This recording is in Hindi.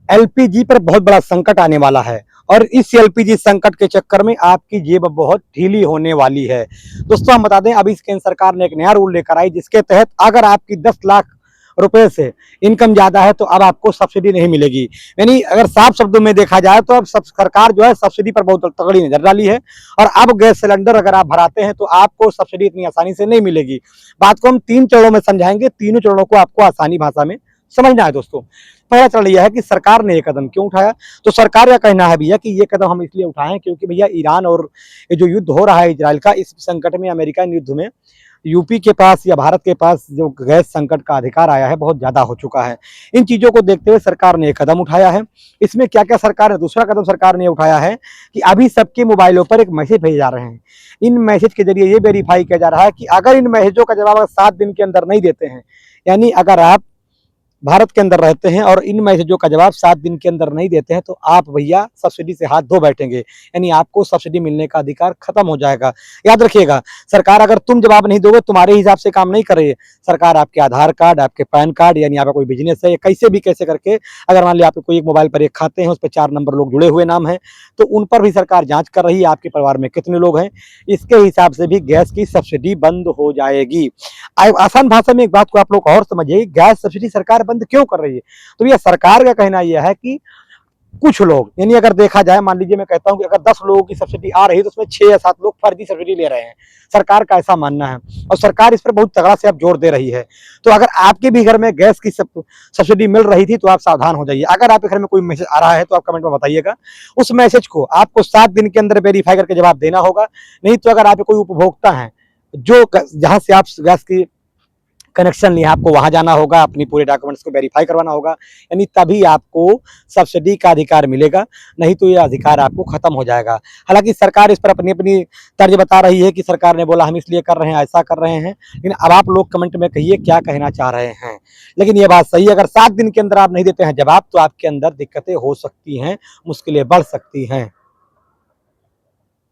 एलपीजी पर बहुत बड़ा संकट आने वाला है और इस एलपीजी संकट के चक्कर में आपकी जेब बहुत ढीली होने वाली है। दोस्तों हम बता दें, अभी केंद्र सरकार ने एक नया रूल लेकर आई जिसके तहत अगर आपकी 10 लाख रुपए से इनकम ज्यादा है तो अब आपको सब्सिडी नहीं मिलेगी। यानी अगर साफ शब्दों में देखा जाए तो अब सब सरकार जो है सब्सिडी पर बहुत तगड़ी नजर डाली है और अब गैस सिलेंडर अगर आप भराते हैं तो आपको सब्सिडी इतनी आसानी से नहीं मिलेगी। बात को हम 3 चरणों में समझाएंगे, तीनों चरणों को आपको आसानी भाषा में समझना है। दोस्तों पहला चरण यह है कि सरकार ने ये कदम क्यों उठाया। तो सरकार का कहना है भैया कि ये कदम हम इसलिए उठाए क्योंकि भैया ईरान और ये जो युद्ध हो रहा है इजराइल का, इस संकट में, अमेरिका युद्ध में यूपी के पास या भारत के पास जो गैस संकट का अधिकार आया है बहुत ज्यादा हो चुका है। इन चीजों को देखते हुए सरकार ने एक कदम उठाया है। इसमें क्या क्या सरकार ने, दूसरा कदम सरकार ने उठाया है कि अभी सबके मोबाइलों पर एक मैसेज भेजे जा रहे हैं। इन मैसेज के जरिए ये वेरीफाई किया जा रहा है कि अगर इन मैसेजों का जवाब 7 दिन के अंदर नहीं देते हैं, यानी अगर आप भारत के अंदर रहते हैं और इन मैसेजों का जवाब 7 दिन के अंदर नहीं देते हैं तो आप भैया सब्सिडी से हाथ धो बैठेंगे, यानी आपको सब्सिडी मिलने का अधिकार खत्म हो जाएगा। याद रखिएगा, सरकार अगर तुम जवाब नहीं दोगे तुम्हारे हिसाब से काम नहीं कर रही है। सरकार आपके आधार कार्ड, आपके पैन कार्ड, यानी आपका कोई बिजनेस है, कैसे भी कैसे करके, अगर मान लिया आपके कोई एक मोबाइल पर एक खाते हैं, उस पर 4 नंबर लोग जुड़े हुए नाम है, तो उन पर भी सरकार जांच कर रही है आपके परिवार में कितने लोग हैं। इसके हिसाब से भी गैस की सब्सिडी बंद हो जाएगी। आसान भाषा में एक बात को आप लोग और समझिए, गैस सब्सिडी सरकार बंद क्यों कर रही है। तो ये सरकार का कहना यह है कि कुछ लोग, यानी अगर देखा जाए, मान लीजिए मैं कहता हूं कि अगर 10 लोगों की सब्सिडी आ रही है तो उसमें 6 या 7 लोग फर्जी सब्सिडी ले रहे हैं। सरकार का ऐसा मानना है और सरकार इस पर बहुत तगड़ा से अब जोर दे रही है। तो अगर आपके भी घर में गैस की सब्सिडी मिल रही थी तो आप सावधान हो जाइए। अगर आपके घर में कोई मैसेज आ रहा है तो आप कमेंट में बताइएगा। उस मैसेज को आपको 7 दिन के अंदर वेरीफाई करके जवाब देना होगा। नहीं तो अगर आप कोई उपभोक्ता है जो जहां से आप गैस की कनेक्शन लिया, आपको वहां जाना होगा, अपनी पूरे डॉक्यूमेंट्स को वेरीफाई करवाना होगा, यानी तभी आपको सब्सिडी का अधिकार मिलेगा, नहीं तो ये अधिकार आपको खत्म हो जाएगा। हालांकि सरकार इस पर अपनी अपनी तर्ज बता रही है कि सरकार ने बोला हम इसलिए कर रहे हैं, ऐसा कर रहे हैं, लेकिन अब आप लोग कमेंट में कहिए क्या कहना चाह रहे हैं। लेकिन ये बात सही है, अगर 7 दिन के अंदर आप नहीं देते हैं जवाब तो आपके अंदर दिक्कतें हो सकती हैं, मुश्किलें बढ़ सकती हैं।